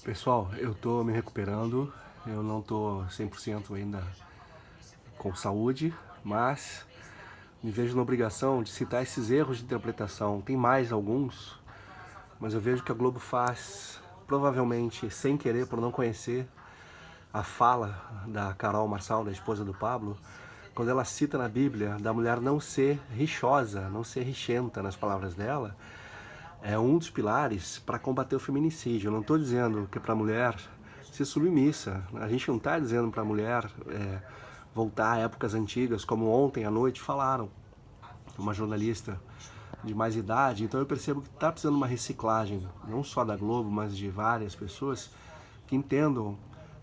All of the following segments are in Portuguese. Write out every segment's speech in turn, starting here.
Pessoal, eu tô me recuperando, eu não tô 100% ainda com saúde, mas me vejo na obrigação de citar esses erros de interpretação. Tem mais alguns, mas eu vejo que a Globo faz, provavelmente sem querer, por não conhecer a fala da Carol Marçal, da esposa do Pablo, quando ela cita na Bíblia da mulher não ser rixosa, não ser rixenta nas palavras dela, é um dos pilares para combater o feminicídio. Eu não estou dizendo que é para a mulher ser submissa. A gente não está dizendo para a mulher voltar a épocas antigas, como ontem à noite falaram uma jornalista de mais idade. Então eu percebo que está precisando de uma reciclagem, não só da Globo, mas de várias pessoas que entendam.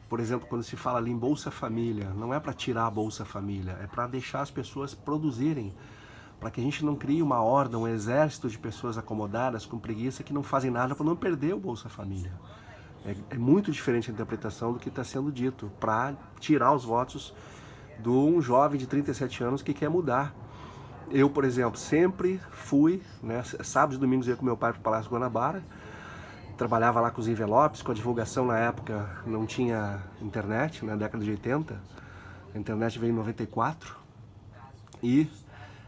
Por exemplo, quando se fala ali em Bolsa Família, não é para tirar a Bolsa Família, é para deixar as pessoas produzirem, para que a gente não crie uma horda, um exército de pessoas acomodadas com preguiça que não fazem nada para não perder o Bolsa Família. É muito diferente a interpretação do que está sendo dito, para tirar os votos de um jovem de 37 anos que quer mudar. Eu, por exemplo, sempre fui, né, sábados e domingos eu ia com meu pai para o Palácio Guanabara, trabalhava lá com os envelopes, com a divulgação na época não tinha internet, na década de 80, a internet veio em 94, e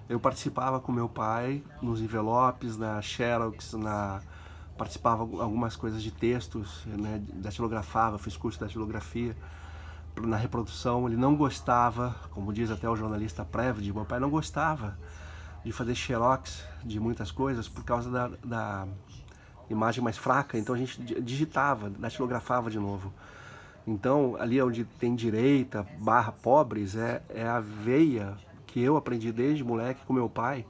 eu participava com meu pai nos envelopes, na Xerox, participava algumas coisas de textos, né, datilografava, fiz curso de datilografia na reprodução. Ele não gostava, como diz até o jornalista Prévide, meu pai não gostava de fazer xerox de muitas coisas por causa da imagem mais fraca, então a gente digitava, datilografava de novo. Então, ali onde tem direita, barra pobres, é a veia que eu aprendi desde moleque com meu pai,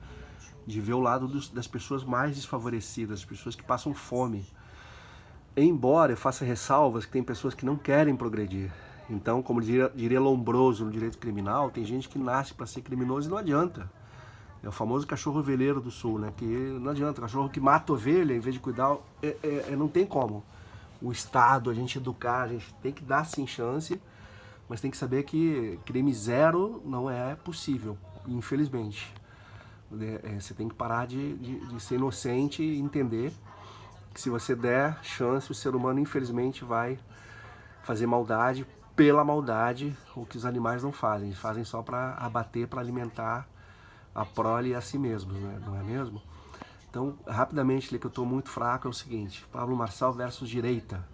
de ver o lado das pessoas mais desfavorecidas, as pessoas que passam fome. Embora eu faça ressalvas que tem pessoas que não querem progredir. Então, como diria Lombroso no direito criminal, tem gente que nasce para ser criminoso e não adianta. É o famoso cachorro veleiro do sul, né? Que não adianta, o cachorro que mata ovelha em vez de cuidar, não tem como. O Estado, a gente educar, a gente tem que dar sim chance, mas tem que saber que crime zero não é possível, infelizmente. Você tem que parar de ser inocente e entender que se você der chance, o ser humano infelizmente vai fazer maldade pela maldade, o que os animais não fazem. Eles fazem só para abater, para alimentar a prole e a si mesmos, né? Não é mesmo? Então, rapidamente, que eu estou muito fraco, é o seguinte: Pablo Marçal versus direita.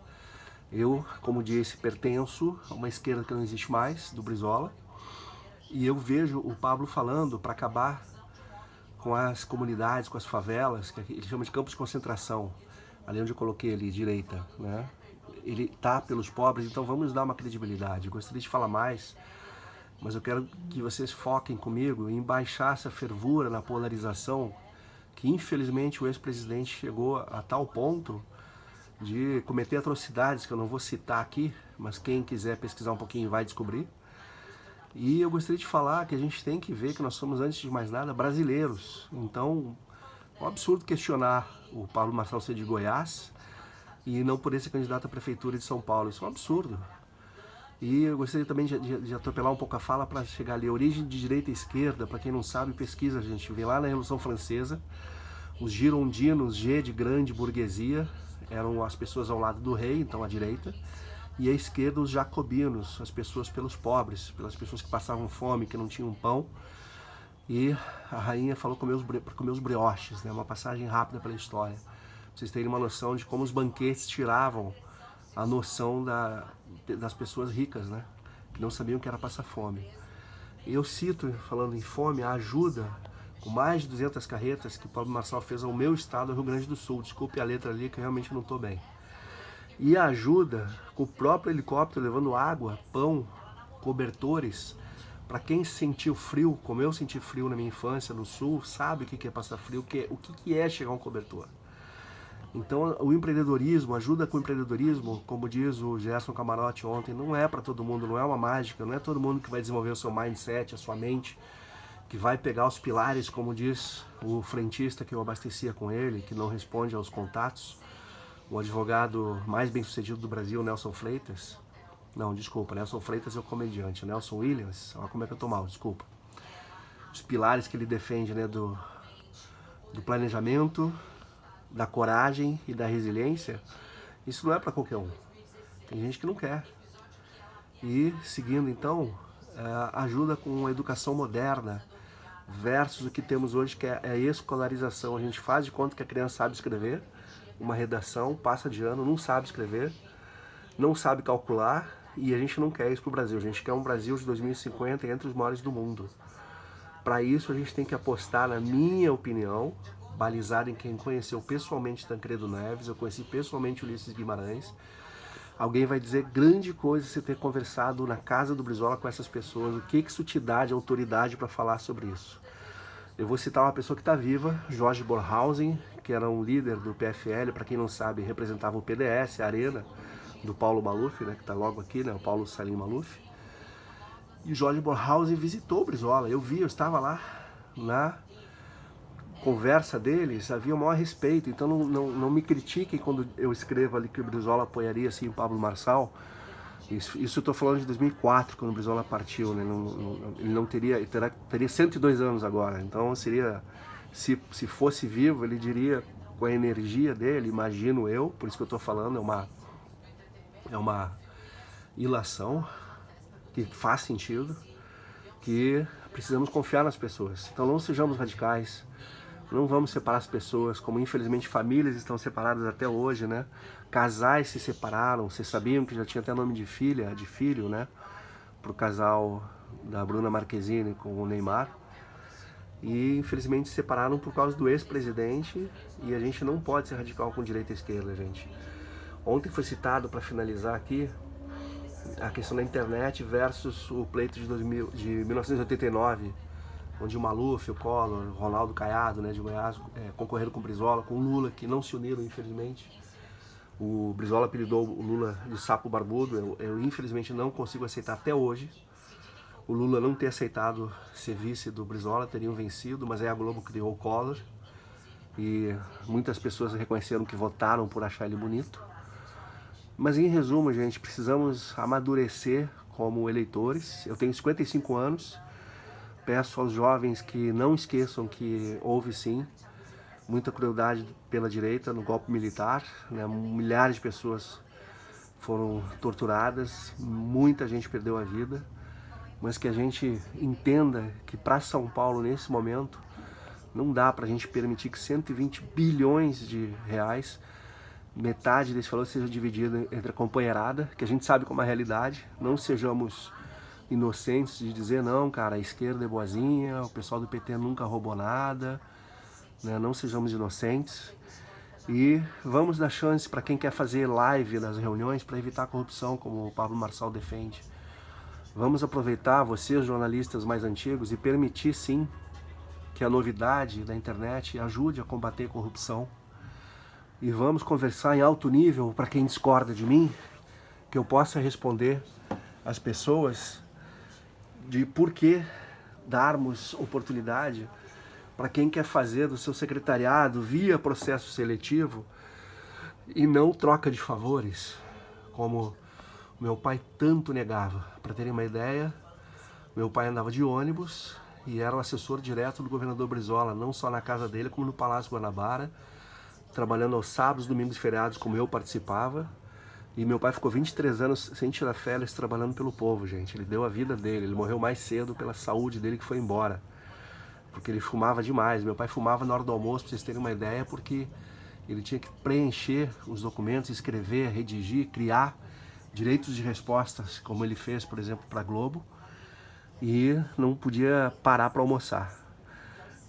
Eu, como disse, pertenço a uma esquerda que não existe mais, do Brizola, e eu vejo o Pablo falando para acabar com as comunidades, com as favelas, que ele chama de campos de concentração, ali onde eu coloquei ali, direita, né? Ele tá pelos pobres, então vamos dar uma credibilidade. Eu gostaria de falar mais, mas eu quero que vocês foquem comigo em baixar essa fervura na polarização, que infelizmente o ex-presidente chegou a tal ponto de cometer atrocidades que eu não vou citar aqui, mas quem quiser pesquisar um pouquinho vai descobrir. E eu gostaria de falar que a gente tem que ver que nós somos, antes de mais nada, brasileiros. Então, é um absurdo questionar o Pablo Marçal ser de Goiás e não poder ser candidato à prefeitura de São Paulo. Isso é um absurdo. E eu gostaria também de atropelar um pouco a fala para chegar ali. A origem de direita e esquerda, para quem não sabe, pesquisa, a gente vê lá na Revolução Francesa, os girondinos, G de grande burguesia, eram as pessoas ao lado do rei, então à direita, e à esquerda os jacobinos, as pessoas pelos pobres, pelas pessoas que passavam fome, que não tinham pão. E a rainha falou para comer os brioches, né? Uma passagem rápida pela história, pra vocês terem uma noção de como os banquetes tiravam a noção das pessoas ricas, né? Que não sabiam que era passar fome. Eu cito, falando em fome, a ajuda com mais de 200 carretas que o Pablo Marçal fez ao meu estado, ao Rio Grande do Sul. Desculpe a letra ali, que eu realmente não estou bem. E a ajuda com o próprio helicóptero levando água, pão, cobertores. Para quem sentiu frio, como eu senti frio na minha infância no sul, sabe o que é passar frio, o que é chegar um cobertor. Então o empreendedorismo, ajuda com o empreendedorismo, como diz o Gerson Camarote ontem, não é para todo mundo, não é uma mágica, não é todo mundo que vai desenvolver o seu mindset, a sua mente, que vai pegar os pilares, como diz o frentista que eu abastecia com ele, que não responde aos contatos, o advogado mais bem sucedido do Brasil, Nelson Freitas. Não, desculpa, Nelson Freitas é o comediante, Nelson Williams, olha como é que eu tô mal, desculpa. Os pilares que ele defende, né, do planejamento, da coragem e da resiliência, isso não é para qualquer um. tem gente que não quer. E seguindo então, ajuda com a educação moderna versus o que temos hoje, que é a escolarização. A gente faz de conta que a criança sabe escrever, uma redação, passa de ano, não sabe escrever, não sabe calcular, e a gente não quer isso para o Brasil. A gente quer um Brasil de 2050 entre os maiores do mundo. Para isso a gente tem que apostar, na minha opinião, balizado em quem conheceu pessoalmente Tancredo Neves, eu conheci pessoalmente Ulisses Guimarães. Alguém vai dizer grande coisa você ter conversado na casa do Brizola com essas pessoas, o que isso te dá de autoridade para falar sobre isso. Eu vou citar uma pessoa que está viva, Jorge Bornhausen, que era um líder do PFL, para quem não sabe, representava o PDS, a Arena, do Paulo Maluf, né, que está logo aqui, né, o Paulo Salim Maluf. E Jorge Bornhausen visitou o Brizola, eu estava lá na conversa deles, havia o maior respeito, então não me critiquem quando eu escrevo ali que o Brizola apoiaria assim o Pablo Marçal. Isso eu estou falando de 2004, quando o Brizola partiu, né? Ele não teria, ele teria 102 anos agora, então seria, se fosse vivo, ele diria com a energia dele, imagino eu, por isso que eu estou falando, é uma ilação que faz sentido, que precisamos confiar nas pessoas. Então não sejamos radicais, não vamos separar as pessoas, como infelizmente famílias estão separadas até hoje, né? Casais se separaram, vocês sabiam que já tinha até nome de filha, de filho, né? Pro casal da Bruna Marquezine com o Neymar. E infelizmente se separaram por causa do ex-presidente, e a gente não pode ser radical com direita e esquerda, gente. Ontem foi citado, para finalizar aqui, a questão da internet versus o pleito de 1989, onde o Maluf, o Collor, o Ronaldo Caiado, né, de Goiás, concorreram com o Brizola, com o Lula, que não se uniram, infelizmente. O Brizola apelidou o Lula de sapo barbudo, eu infelizmente não consigo aceitar até hoje. O Lula não ter aceitado ser vice do Brizola, teriam vencido, mas aí a Globo criou o Collor, e muitas pessoas reconheceram que votaram por achar ele bonito. Mas em resumo, gente, precisamos amadurecer como eleitores. Eu tenho 55 anos, peço aos jovens que não esqueçam que houve sim muita crueldade pela direita no golpe militar, né? Milhares de pessoas foram torturadas, muita gente perdeu a vida, mas que a gente entenda que para São Paulo nesse momento não dá para a gente permitir que 120 bilhões de reais, metade desse valor seja dividido entre a companheirada, que a gente sabe como é a realidade. Não sejamos inocentes de dizer, não, cara, a esquerda é boazinha, o pessoal do PT nunca roubou nada, né? Não sejamos inocentes. E vamos dar chance para quem quer fazer live nas reuniões para evitar a corrupção, como o Pablo Marçal defende. Vamos aproveitar, vocês jornalistas mais antigos, e permitir sim que a novidade da internet ajude a combater a corrupção. E vamos conversar em alto nível para quem discorda de mim, que eu possa responder às pessoas de por que darmos oportunidade para quem quer fazer do seu secretariado via processo seletivo e não troca de favores, como meu pai tanto negava. Para terem uma ideia, meu pai andava de ônibus e era o assessor direto do governador Brizola, não só na casa dele, como no Palácio Guanabara, trabalhando aos sábados, domingos e feriados, como eu participava. E meu pai ficou 23 anos sem tirar férias trabalhando pelo povo, gente. Ele deu a vida dele, ele morreu mais cedo pela saúde dele, que foi embora. Porque ele fumava demais. Meu pai fumava na hora do almoço, pra vocês terem uma ideia, porque ele tinha que preencher os documentos, escrever, redigir, criar direitos de respostas, como ele fez, por exemplo, para a Globo, e não podia parar para almoçar.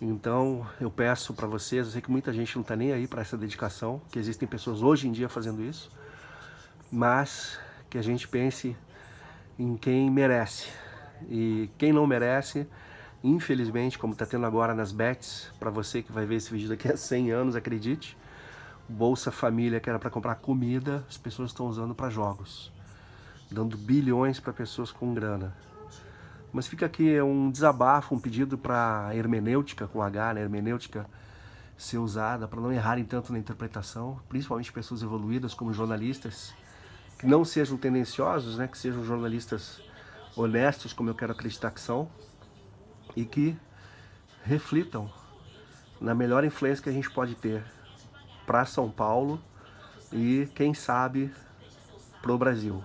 Então eu peço para vocês, eu sei que muita gente não está nem aí para essa dedicação, que existem pessoas hoje em dia fazendo isso, mas que a gente pense em quem merece. E quem não merece, infelizmente, como está tendo agora nas bets, para você que vai ver esse vídeo daqui a 100 anos, acredite, Bolsa Família, que era para comprar comida, as pessoas estão usando para jogos, dando bilhões para pessoas com grana. Mas fica aqui um desabafo, um pedido para a hermenêutica, com H, né, hermenêutica, ser usada para não errarem tanto na interpretação, principalmente pessoas evoluídas como jornalistas, que não sejam tendenciosos, né, que sejam jornalistas honestos, como eu quero acreditar que são, e que reflitam na melhor influência que a gente pode ter para São Paulo e, quem sabe, pro Brasil.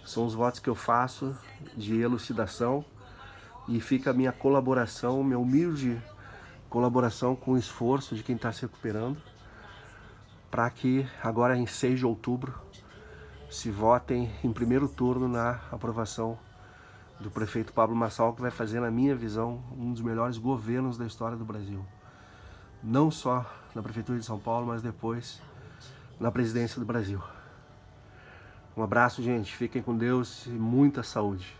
São os votos que eu faço de elucidação e fica a minha colaboração, minha humilde colaboração com o esforço de quem está se recuperando, para que agora em 6 de outubro se votem em primeiro turno na aprovação do prefeito Pablo Marçal, que vai fazer, na minha visão, um dos melhores governos da história do Brasil. Não só na Prefeitura de São Paulo, mas depois na presidência do Brasil. Um abraço, gente. Fiquem com Deus e muita saúde.